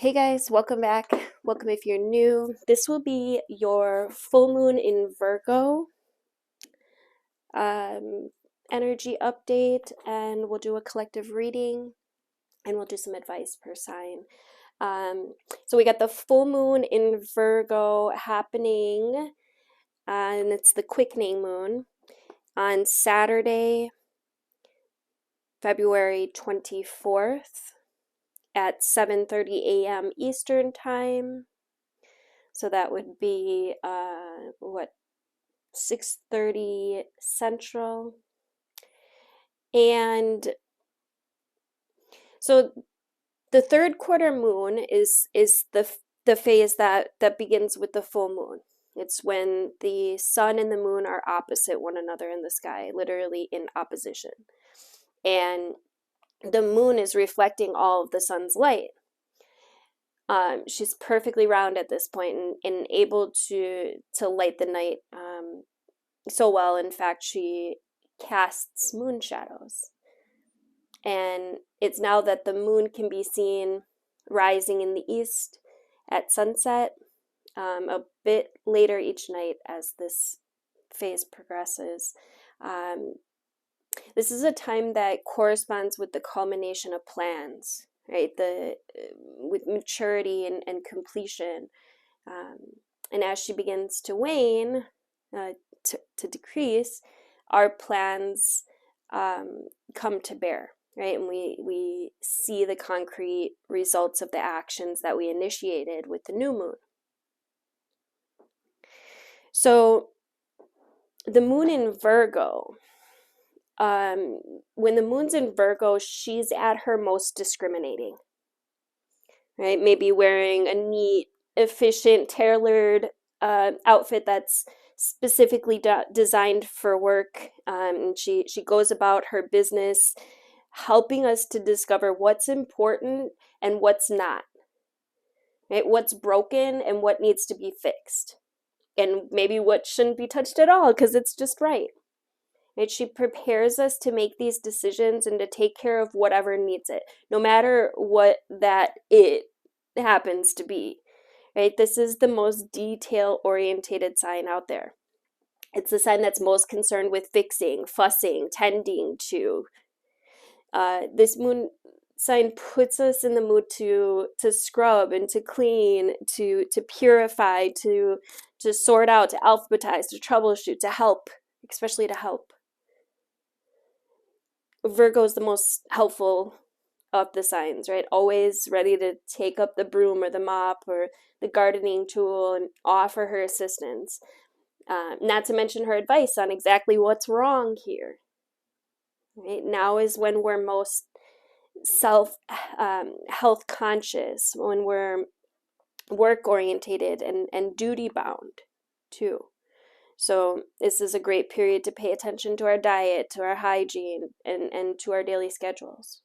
Hey guys, welcome back. Welcome if you're new. This will be your full moon in Virgo um, energy update, and we'll do a collective reading and we'll do some advice per sign. So we got the full moon in Virgo happening, and it's the quickening moon on Saturday, February 24th at 7:30 a.m. Eastern Time. So that would be 6:30 Central. And so the third quarter moon is the phase that begins with the full moon. It's when the sun and the moon are opposite one another in the sky, literally in opposition. And the moon is reflecting all of the sun's light. She's perfectly round at this point and able to light the night so well. In fact, she casts moon shadows. And it's now that the moon can be seen rising in the east at sunset, a bit later each night as this phase progresses. This is a time that corresponds with the culmination of plans, right? With maturity and completion. And as she begins to wane, to decrease, our plans come to bear, right? And we see the concrete results of the actions that we initiated with the new moon. So the moon in Virgo, when the moon's in Virgo, she's at her most discriminating, right? Maybe wearing a neat, efficient, tailored outfit that's specifically designed for work. And she goes about her business helping us to discover what's important and what's not, right? What's broken and what needs to be fixed, and maybe what shouldn't be touched at all because it's just right. Right? She prepares us to make these decisions and to take care of whatever needs it, no matter what that it happens to be. Right? This is the most detail-orientated sign out there. It's the sign that's most concerned with fixing, fussing, tending to. This moon sign puts us in the mood to scrub and to clean, to purify, to sort out, to alphabetize, to troubleshoot, to help, especially to help. Virgo is the most helpful of the signs, right? Always ready to take up the broom or the mop or the gardening tool and offer her assistance. Not to mention her advice on exactly what's wrong here. Right? Now is when we're most health conscious, when we're work orientated and duty bound too. So this is a great period to pay attention to our diet, to our hygiene, and to our daily schedules.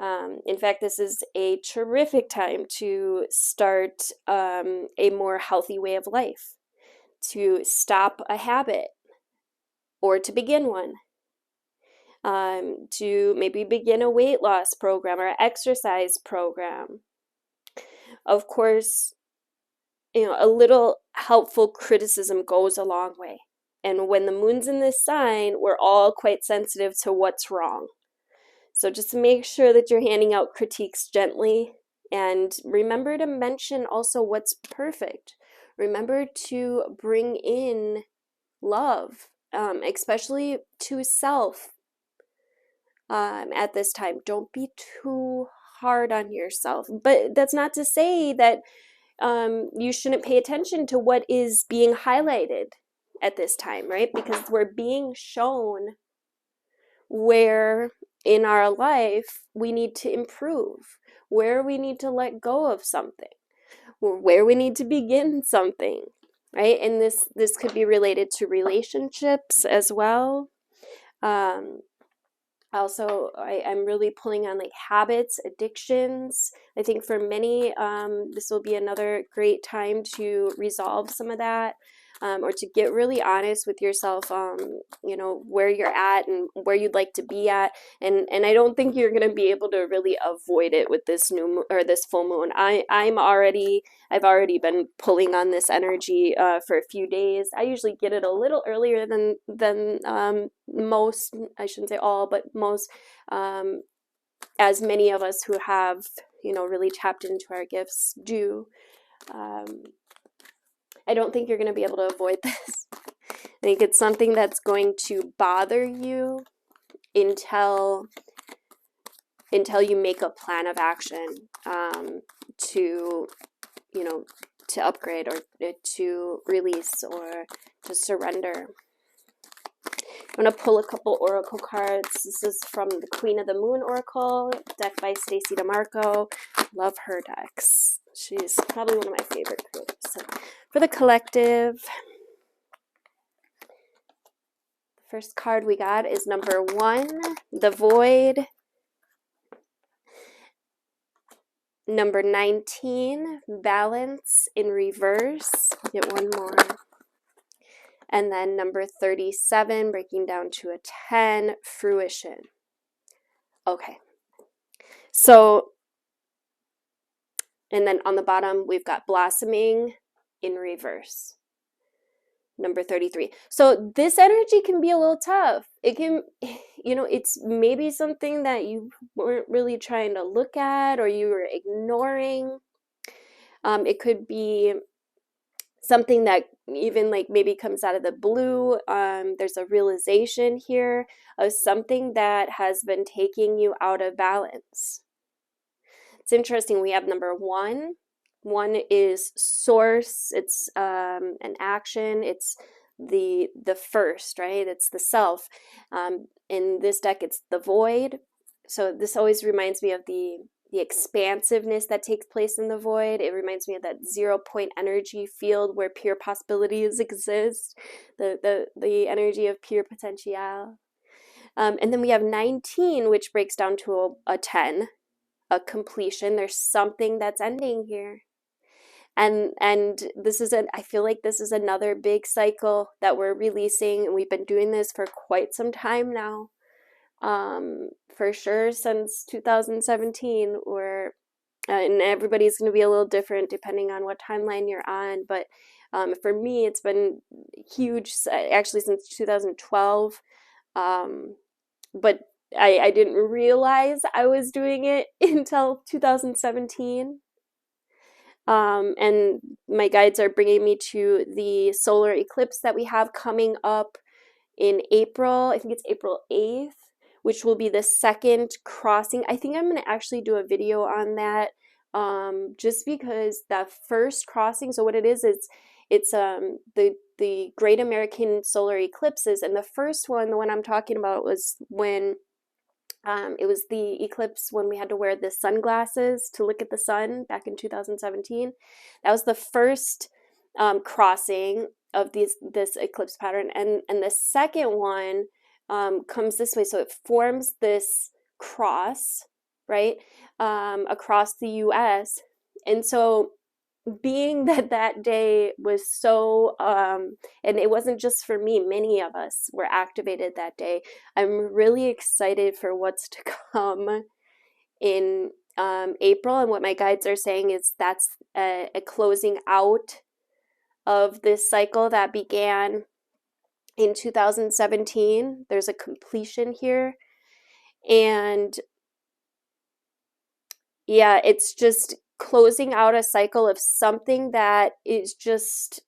In fact, this is a terrific time to start a more healthy way of life, to stop a habit or to begin one, to maybe begin a weight loss program or exercise program. Of course, a little helpful criticism goes a long way. And when the moon's in this sign, we're all quite sensitive to what's wrong. So just make sure that you're handing out critiques gently, and remember to mention also what's perfect. Remember to bring in love, especially to self at this time. Don't be too hard on yourself. But that's not to say that you shouldn't pay attention to what is being highlighted at this time, right? Because we're being shown where in our life we need to improve, where we need to let go of something, where we need to begin something, right? And this could be related to relationships as well. Also, I'm really pulling on like habits, addictions. I think for many, this will be another great time to resolve some of that. or to get really honest with yourself, you know, where you're at and where you'd like to be at. And I don't think you're going to be able to really avoid it with this new moon, or this full moon. I've already been pulling on this energy for a few days. I usually get it a little earlier than most, I shouldn't say all, but most, as many of us who have, you know, really tapped into our gifts do. I don't think you're going to be able to avoid this. I think it's something that's going to bother you until you make a plan of action to, you know, to upgrade or to release or to surrender. I'm going to pull a couple oracle cards. This is from the Queen of the Moon Oracle, deck by Stacey DeMarco. Love her decks. She's probably one of my favorite creators. So for the collective, the first card we got is number 1, the Void. Number 19, Balance in reverse. Get one more. And then number 37, breaking down to a 10, Fruition. Okay. So, and then on the bottom, we've got Blossoming in reverse. Number 33. So this energy can be a little tough. It can, you know, it's maybe something that you weren't really trying to look at or you were ignoring. It could be something that even like maybe comes out of the blue. There's a realization here of something that has been taking you out of balance. It's interesting. We have number 1. 1 is source. It's an action. It's the first, right? It's the self. In this deck, it's the void. So this always reminds me of the expansiveness that takes place in the void. It reminds me of that 0-point energy field where pure possibilities exist, the energy of pure potential. And then we have 19, which breaks down to a 10, a completion. There's something that's ending here. And this is I feel like this is another big cycle that we're releasing, and we've been doing this for quite some time now. For sure since 2017, or and everybody's going to be a little different depending on what timeline you're on, but for me it's been huge actually since 2012, but I didn't realize I was doing it until 2017. And my guides are bringing me to the solar eclipse that we have coming up in April. I think it's April 8th, which will be the second crossing. I think I'm going to actually do a video on that, just because the first crossing, so what it is it's the Great American Solar Eclipses, and the first one, the one I'm talking about, was when it was the eclipse when we had to wear the sunglasses to look at the sun back in 2017. That was the first crossing of this eclipse pattern, and the second one comes this way. So it forms this cross, right, across the U.S. And so being that day was so, and it wasn't just for me, many of us were activated that day. I'm really excited for what's to come in April, and what my guides are saying is that's a closing out of this cycle that began in 2017. There's a completion here, and yeah, it's just closing out a cycle of something that is just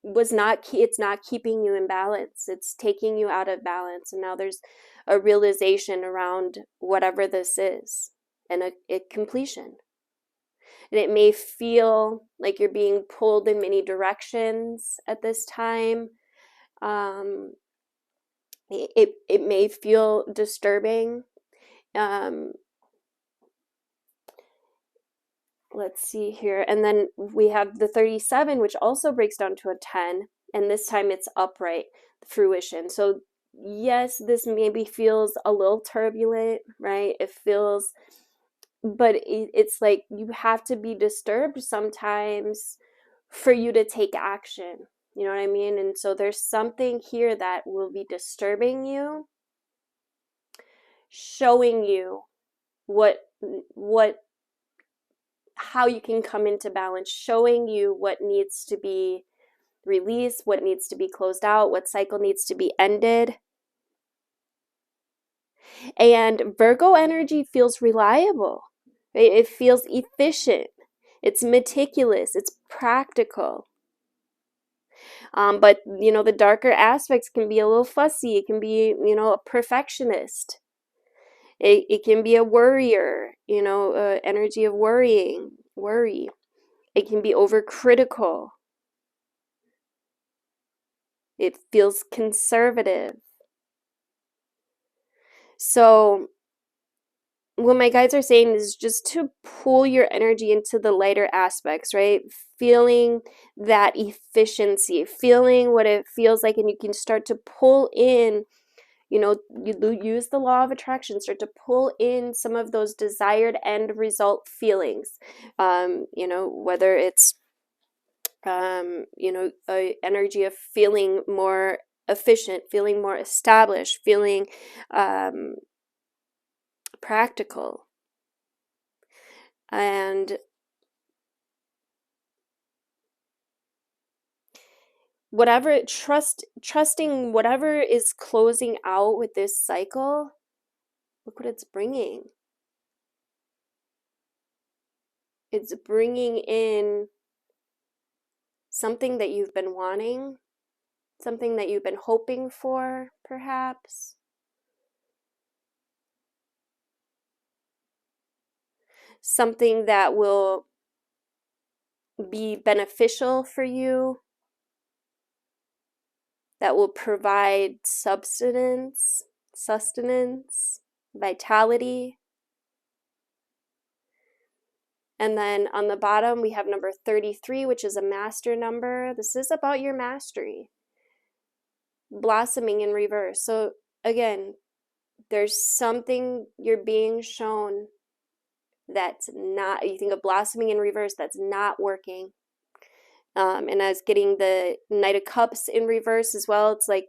it's not keeping you in balance. It's taking you out of balance, and now there's a realization around whatever this is, and a completion. And it may feel like you're being pulled in many directions at this time. It may feel disturbing. Let's see here. And then we have the 37, which also breaks down to a 10. And this time it's upright, fruition. So yes, this maybe feels a little turbulent, right? It feels, but it's like you have to be disturbed sometimes for you to take action. You know what I mean? And so there's something here that will be disturbing you, showing you what how you can come into balance, showing you what needs to be released, what needs to be closed out, what cycle needs to be ended. And Virgo energy feels reliable, right? It feels efficient. It's meticulous. It's practical. But, you know, the darker aspects can be a little fussy. It can be, you know, a perfectionist. It can be a worrier, you know, energy of worry. It can be overcritical. It feels conservative. So what my guides are saying is just to pull your energy into the lighter aspects, right? Feeling that efficiency, feeling what it feels like, and you can start to pull in, you know, you use the law of attraction, start to pull in some of those desired end result feelings. You know, whether it's, you know, an energy of feeling more efficient, feeling more established, feeling practical. And whatever, trusting whatever is closing out with this cycle, look what it's bringing. It's bringing in something that you've been wanting, something that you've been hoping for, perhaps. Something that will be beneficial for you, that will provide sustenance, vitality. And then on the bottom, we have number 33, which is a master number. This is about your mastery. Blossoming in reverse. So again, there's something you're being shown that's not, you think of blossoming in reverse, that's not working. And I was getting the Knight of Cups in reverse as well. It's like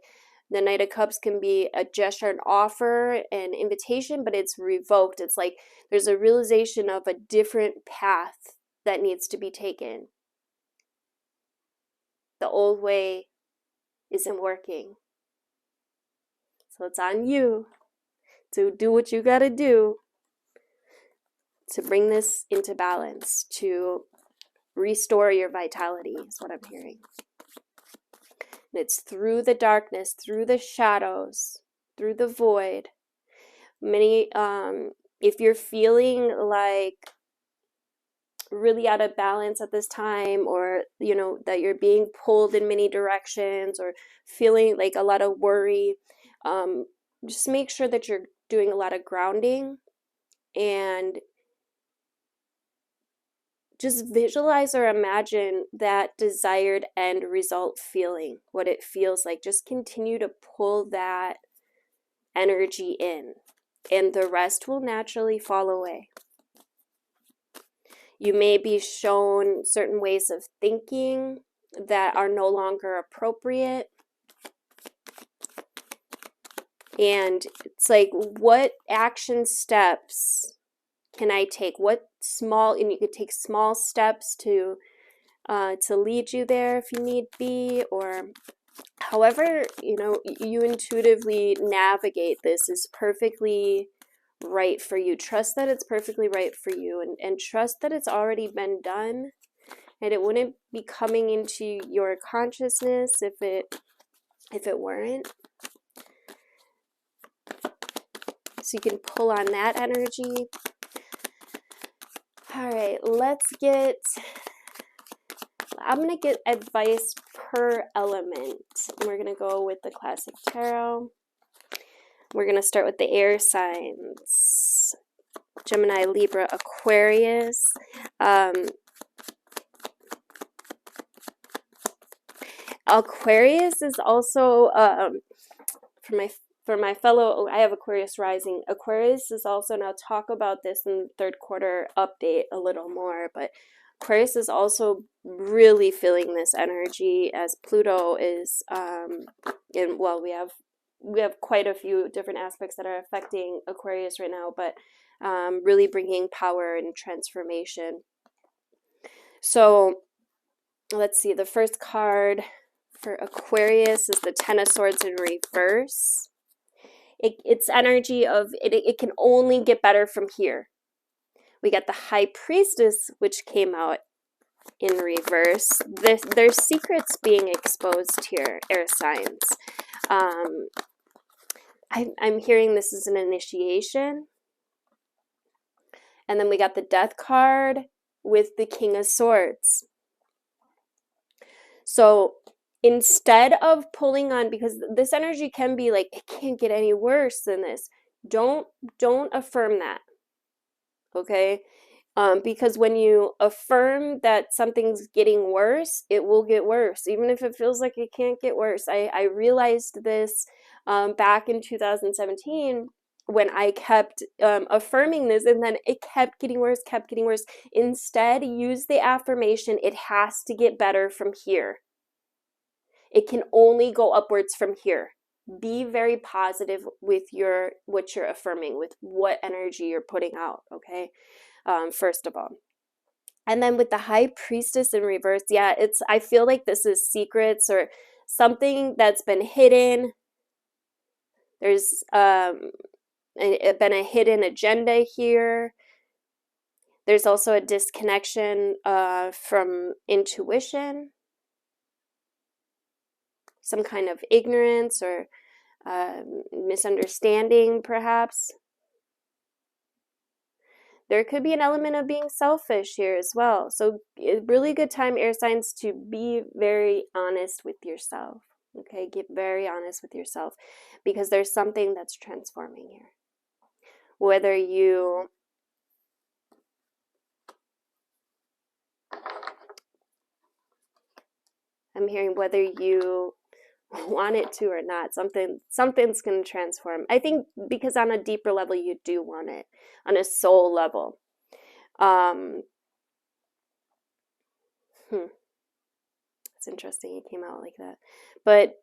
the Knight of Cups can be a gesture, an offer, an invitation, but it's revoked. It's like there's a realization of a different path that needs to be taken. The old way isn't working. So it's on you to do what you gotta do to bring this into balance, to restore your vitality, is what I'm hearing. And it's through the darkness, through the shadows, through the void. Many, if you're feeling like really out of balance at this time, or, you know, that you're being pulled in many directions, or feeling like a lot of worry, just make sure that you're doing a lot of grounding and just visualize or imagine that desired end result feeling, what it feels like. Just continue to pull that energy in, and the rest will naturally fall away. You may be shown certain ways of thinking that are no longer appropriate. And it's like, what action steps can I take? What small, and you could take small steps to lead you there if you need be, or however, you know, you intuitively navigate this is perfectly right for you. Trust that it's perfectly right for you, and trust that it's already been done, and it wouldn't be coming into your consciousness if it weren't. So you can pull on that energy. All right, I'm going to get advice per element. We're going to go with the classic tarot. We're going to start with the air signs. Gemini, Libra, Aquarius. Aquarius is also, for my fellow, I have Aquarius rising. Aquarius is also, and I'll talk about this in the third quarter update a little more, but Aquarius is also really feeling this energy, as Pluto is well, we have quite a few different aspects that are affecting Aquarius right now, but really bringing power and transformation. So let's see, the first card for Aquarius is the Ten of Swords in reverse. It's energy of it can only get better from here. We got the High Priestess, which came out in reverse. There's secrets being exposed here, air signs. I'm hearing this is an initiation. And then we got the Death card with the King of Swords. So instead of pulling on, because this energy can be like, it can't get any worse than this. Don't affirm that. Okay? Because when you affirm that something's getting worse, it will get worse, even if it feels like it can't get worse. I realized this back in 2017 when I kept affirming this, and then it kept getting worse, kept getting worse. Instead, use the affirmation, it has to get better from here. It can only go upwards from here. Be very positive with what you're affirming, with what energy you're putting out, okay? First of all. And then with the High Priestess in reverse, yeah, I feel like this is secrets or something that's been hidden. There's been a hidden agenda here. There's also a disconnection from intuition, some kind of ignorance or misunderstanding, perhaps. There could be an element of being selfish here as well. So a really good time, air signs, to be very honest with yourself. Okay, get very honest with yourself, because there's something that's transforming here. Whether you I'm hearing whether you want it to or not, something's going to transform. I think because on a deeper level you do want it, on a soul level. It's interesting it came out like that. But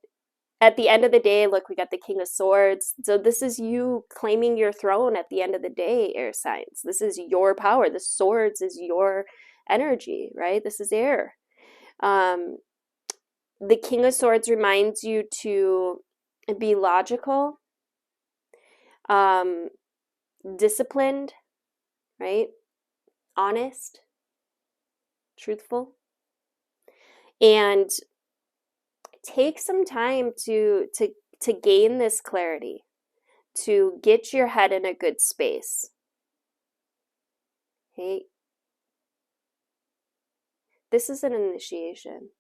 at the end of the day, look, we got the King of Swords. So this is you claiming your throne at the end of the day, air signs. This is your power. The swords is your energy, right? This is air. The King of Swords reminds you to be logical, disciplined, right? Honest, truthful, and take some time to gain this clarity, to get your head in a good space. Okay? This is an initiation.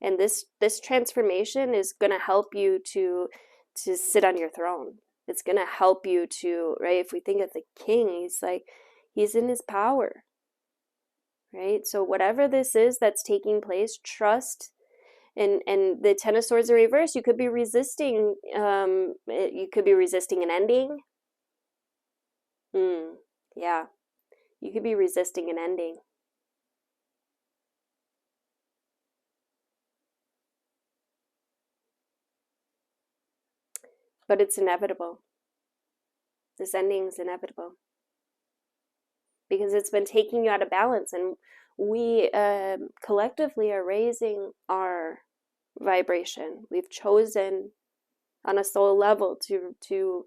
And this transformation is going to help you to sit on your throne. It's going to help you to, right? If we think of the king, he's in his power, right? So whatever this is that's taking place, trust. And the Ten of Swords in reverse, you could be resisting. You could be resisting an ending. Yeah, you could be resisting an ending. But it's inevitable. This ending is inevitable. Because it's been taking you out of balance. And we collectively are raising our vibration. We've chosen on a soul level to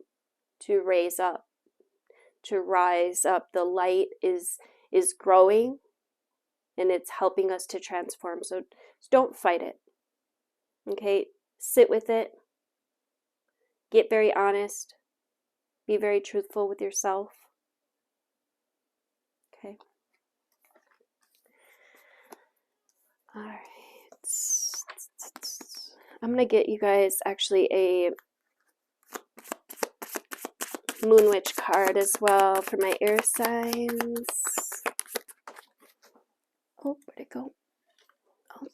raise up, to rise up. The light is growing, and it's helping us to transform. So don't fight it. Okay? Sit with it. Get very honest. Be very truthful with yourself. Okay. All right. I'm going to get you guys actually a Moon Witch card as well for my air signs. Oh, where'd it go? Oh,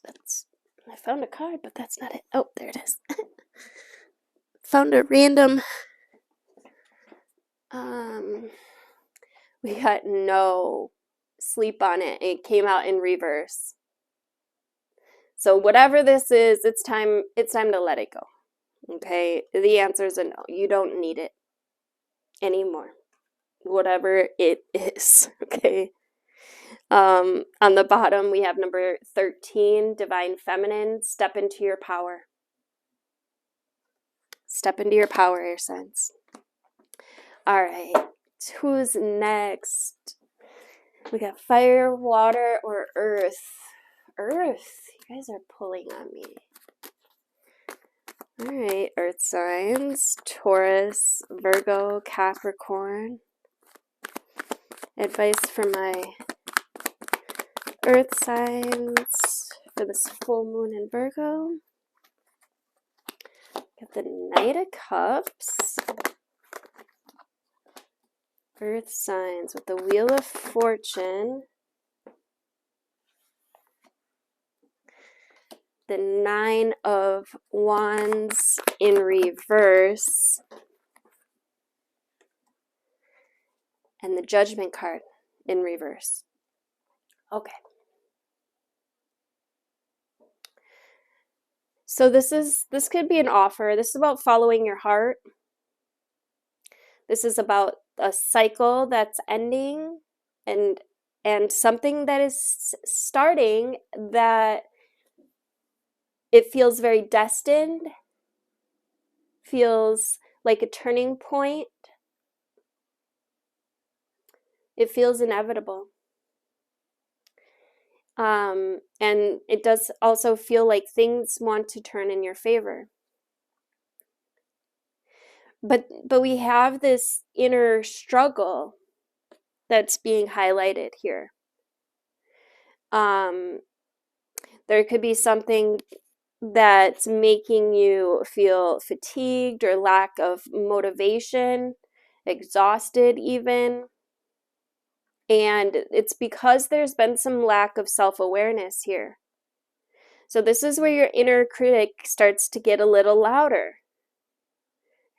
I found a card, but that's not it. Oh, there it is. Found a random, we got no. sleep on it. It came out in reverse. So whatever this is, it's time to let it go. Okay? The answer is a no. You don't need it anymore. Whatever it is, okay? On the bottom, we have number 13, Divine Feminine. Step into your power. Step into your power, air signs. All right. Who's next? We got fire, water, or earth. Earth. You guys are pulling on me. All right. Earth signs. Taurus, Virgo, Capricorn. Advice for my earth signs for this full moon in Virgo. Got the Knight of Cups. Earth signs with the Wheel of Fortune. The 9 of Wands in reverse. And the Judgment card in reverse. Okay. So this could be an offer. This is about following your heart. This is about a cycle that's ending and something that is starting that it feels very destined, feels like a turning point. It feels inevitable. And it does also feel like things want to turn in your favor. But we have this inner struggle that's being highlighted here. There could be something that's making you feel fatigued or lack of motivation, exhausted even. And it's because there's been some lack of self-awareness here. So this is where your inner critic starts to get a little louder,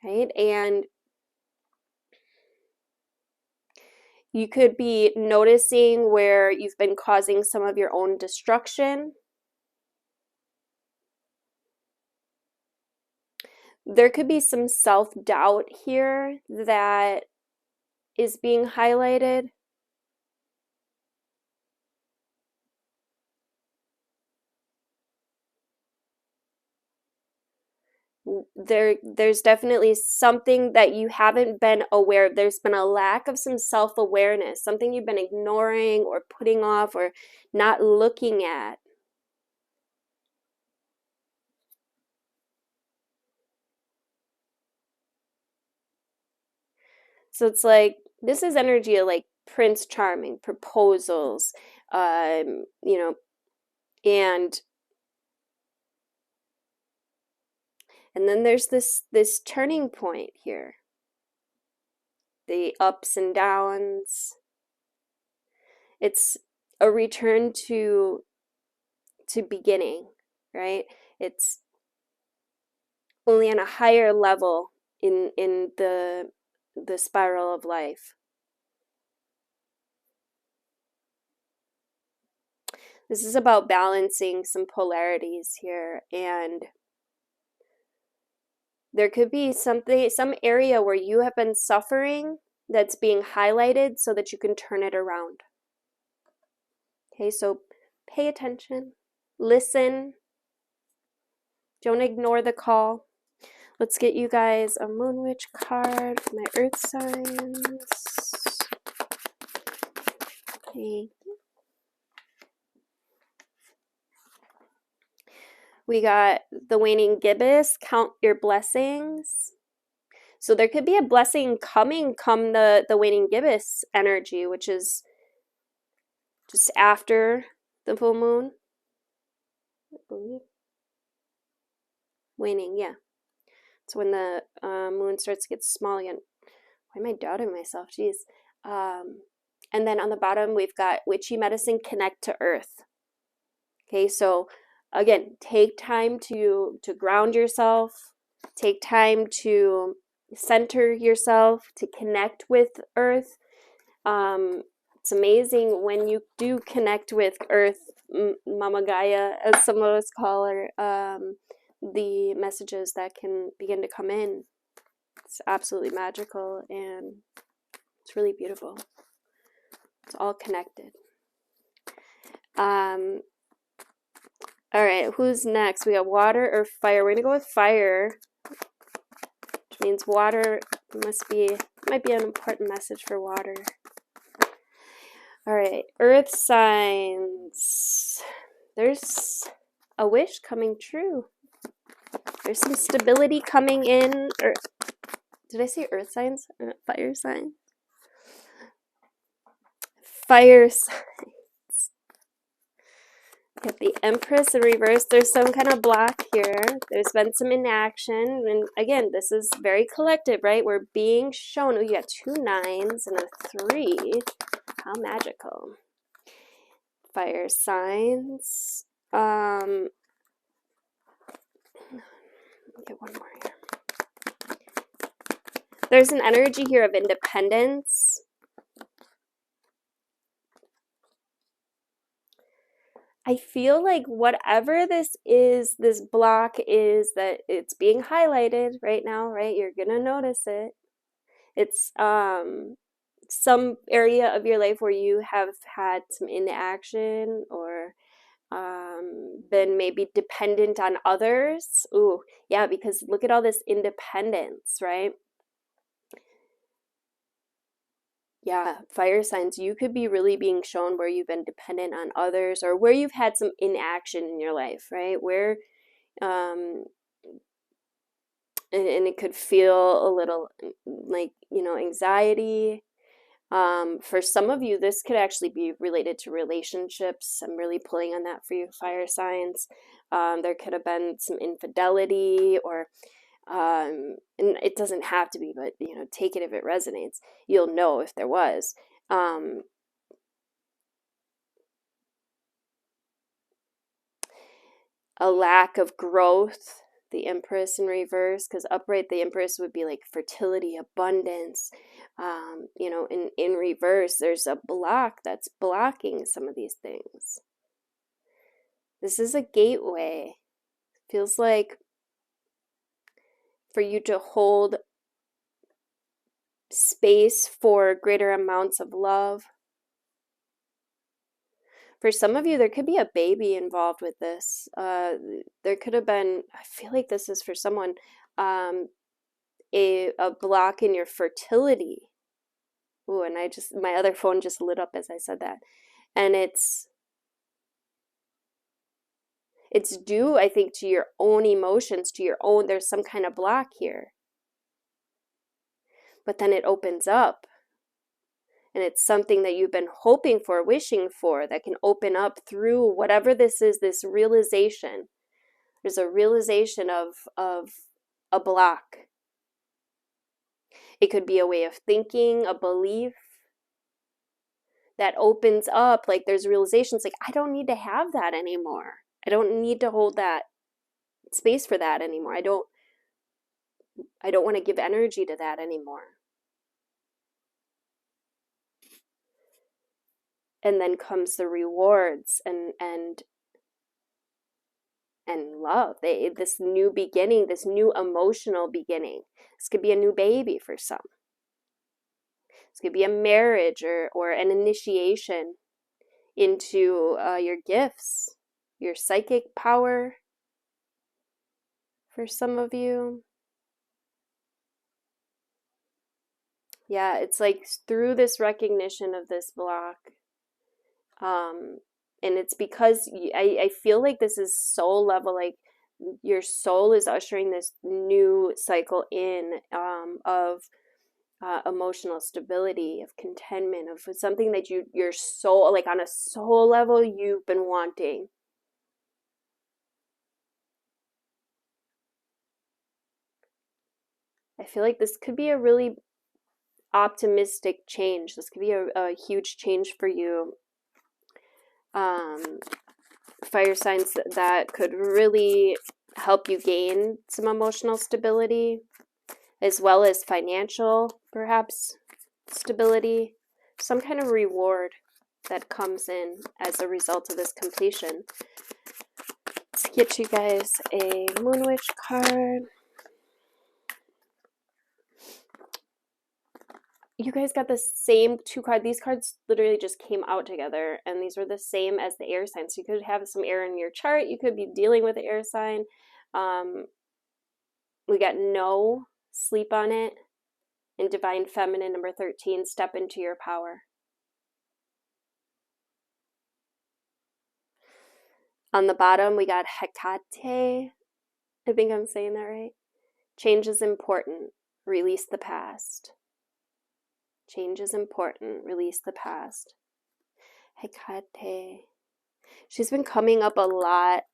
right? And you could be noticing where you've been causing some of your own destruction. There could be some self-doubt here that is being highlighted. There's definitely something that you haven't been aware of. There's been a lack of some self-awareness, something you've been ignoring or putting off or not looking at. So it's like, this is energy of like Prince Charming, proposals, you know, and then there's this turning point here. The ups and downs. It's a return to beginning, right? It's only on a higher level in the spiral of life. This is about balancing some polarities here, and there could be some area where you have been suffering that's being highlighted so that you can turn it around. Okay, so pay attention, listen, don't ignore the call. Let's get you guys a Moon Witch card for my earth signs. Okay. We got the waning gibbous, count your blessings. So there could be a blessing coming come the waning gibbous energy, which is just after the full moon, I believe. Waning, yeah. It's when the moon starts to get small again. Why am I doubting myself? Jeez. And then on the bottom, we've got witchy medicine, connect to earth. Okay, so again, take time to ground yourself. Take time to center yourself, to connect with earth. It's amazing when you do connect with Earth, Mama Gaia, as some of us call her, the messages that can begin to come in. It's absolutely magical, and it's really beautiful. It's all connected. All right, who's next? We got water or fire. We're gonna go with fire, which means water might be an important message for water. All right, earth signs. There's a wish coming true. There's some stability coming in. Or did I say earth signs? Fire signs. Fire signs. Got the Empress in reverse. There's some kind of block here. There's been some inaction. And again, this is very collective, right? We're being shown. Oh, you got 2 9s and a 3. How magical. Fire signs. Get one more here. There's an energy here of independence. I feel like whatever this is, this block is, that it's being highlighted right now, right? You're gonna notice it. It's some area of your life where you have had some inaction or been maybe dependent on others. Ooh, yeah, because look at all this independence, right? Yeah, fire signs, you could be really being shown where you've been dependent on others or where you've had some inaction in your life, right? Where, and it could feel a little like, you know, anxiety. For some of you, this could actually be related to relationships. I'm really pulling on that for you, fire signs. There could have been some infidelity or and it doesn't have to be, but you know, take it if it resonates. You'll know if there was. A lack of growth, the Empress in reverse, because upright, the Empress would be like fertility, abundance. You know, in reverse, there's a block that's blocking some of these things. This is a gateway. Feels like for you to hold space for greater amounts of love. For some of you, there could be a baby involved with this. There could have been, I feel like this is for someone, a block in your fertility. Ooh, and my other phone just lit up as I said that. And it's due, I think, to your own emotions, to your own, there's some kind of block here. But then it opens up. And it's something that you've been hoping for, wishing for, that can open up through whatever this is, this realization. There's a realization of a block. It could be a way of thinking, a belief that opens up. Like there's realizations like, I don't need to have that anymore. I don't need to hold that space for that anymore. I don't want to give energy to that anymore. And then comes the rewards and love. This new beginning, this new emotional beginning. This could be a new baby for some. This could be a marriage or an initiation into your gifts, your psychic power for some of you. Yeah, it's like through this recognition of this block. And it's because I feel like this is soul level, like your soul is ushering this new cycle in of emotional stability, of contentment, of something that your soul, like on a soul level, you've been wanting. I feel like this could be a really optimistic change. This could be a huge change for you. Fire signs that could really help you gain some emotional stability, as well as financial, perhaps, stability some kind of reward that comes in as a result of this completion. Let's get you guys a Moon Witch card. You guys got the same two cards. These cards literally just came out together, and these were the same as the air sign. So you could have some air in your chart. You could be dealing with the air sign. We got no, sleep on it, and Divine Feminine number 13, step into your power. On the bottom, we got Hecate. I think I'm saying that right. Change is important. Release the past. Change is important. Release the past. Hecate. She's been coming up a lot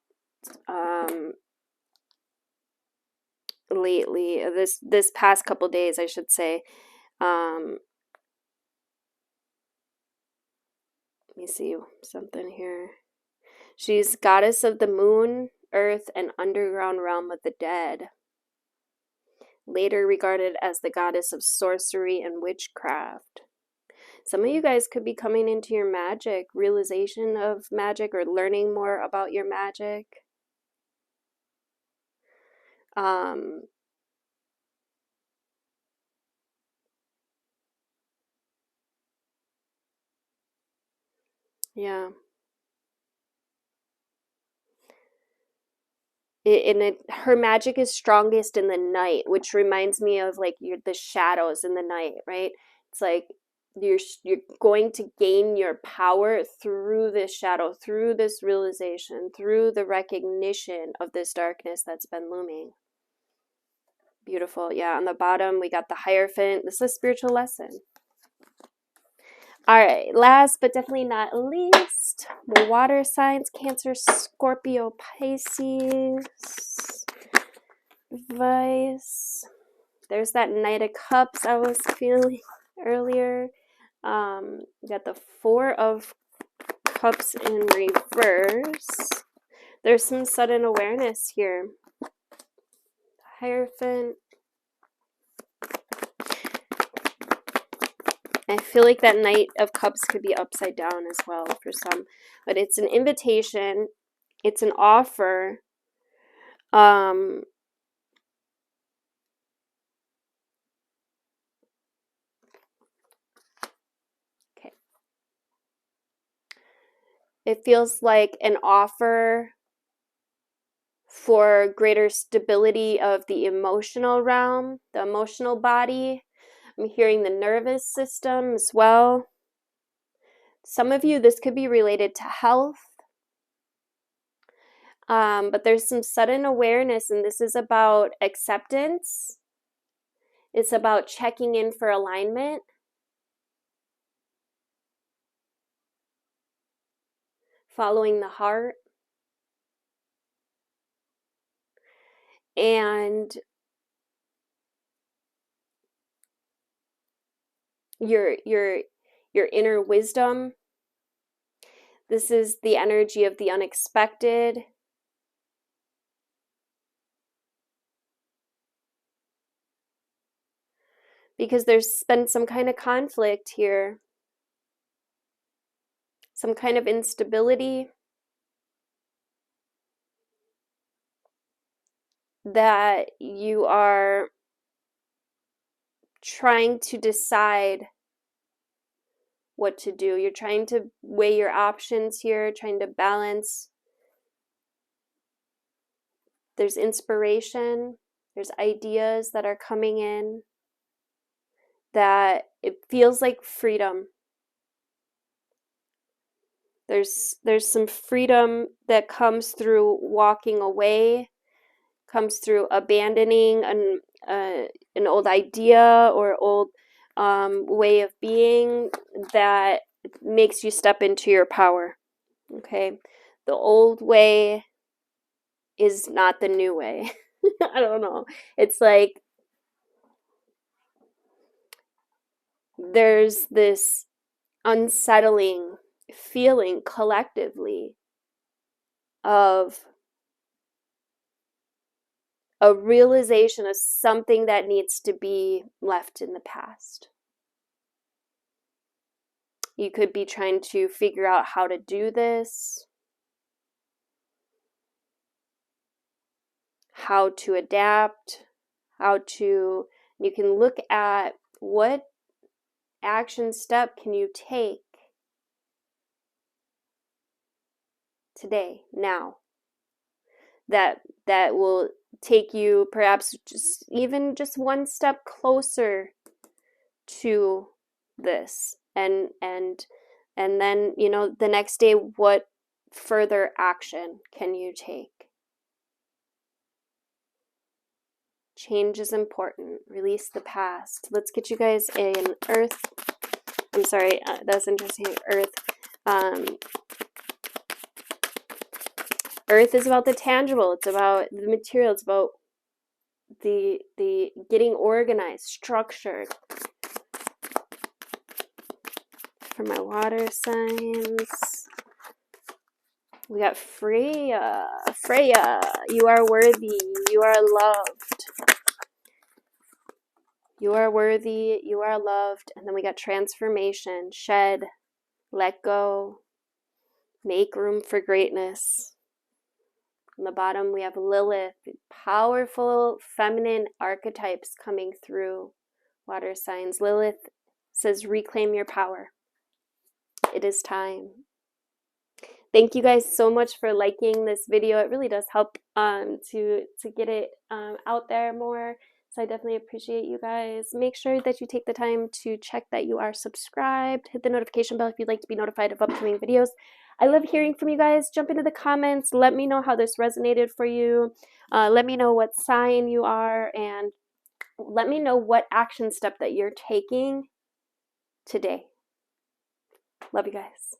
lately. This past couple days, I should say. Let me see something here. She's goddess of the moon, earth, and underground realm of the dead. Later regarded as the goddess of sorcery and witchcraft. Some of you guys could be coming into your magic, realization of magic, or learning more about your magic. Yeah. Her magic is strongest in the night, which reminds me of like the shadows in the night, right? It's like you're going to gain your power through this shadow, through this realization, through the recognition of this darkness that's been looming. Beautiful. Yeah, on the bottom we got the Hierophant. This is a spiritual lesson. All right, last but definitely not least, water signs, Cancer, Scorpio, Pisces. Advice. There's that Knight of Cups I was feeling earlier. We got the Four of Cups in reverse. There's some sudden awareness here. Hierophant. I feel like that Knight of Cups could be upside down as well for some. But it's an invitation. It's an offer. Okay. It feels like an offer for greater stability of the emotional realm, the emotional body. I'm hearing the nervous system as well. Some of you, this could be related to health. But there's some sudden awareness, and this is about acceptance. It's about checking in for alignment. Following the heart. And your inner wisdom. This is the energy of the unexpected. Because there's been some kind of conflict here. Some kind of instability that you are trying to decide what to do. You're trying to weigh your options here, trying to balance. There's inspiration, there's ideas that are coming in that it feels like freedom. There's some freedom that comes through walking away, comes through abandoning an old idea or old way of being that makes you step into your power. Okay, the old way is not the new way. I don't know. It's like there's this unsettling feeling collectively of a realization of something that needs to be left in the past. You could be trying to figure out how to do this, how to adapt, you can look at what action step can you take today, now, that will take you perhaps even just one step closer to this, and then, you know, the next day, what further action can you take? Change is important. Release the past. Let's get you guys an Earth. I'm sorry, that's interesting. Earth. Earth is about the tangible. It's about the material. It's about the getting organized, structured. For my water signs, we got Freya. Freya, you are worthy. You are loved. You are worthy. You are loved. And then we got transformation, shed, let go, make room for greatness. On the bottom, we have Lilith, powerful feminine archetypes coming through water signs. Lilith says, reclaim your power. It is time. Thank you guys so much for liking this video. It really does help to get it out there more. So I definitely appreciate you guys. Make sure that you take the time to check that you are subscribed. Hit the notification bell if you'd like to be notified of upcoming videos. I love hearing from you guys. Jump into the comments. Let me know how this resonated for you. Let me know what sign you are, and let me know what action step that you're taking today. Love you guys.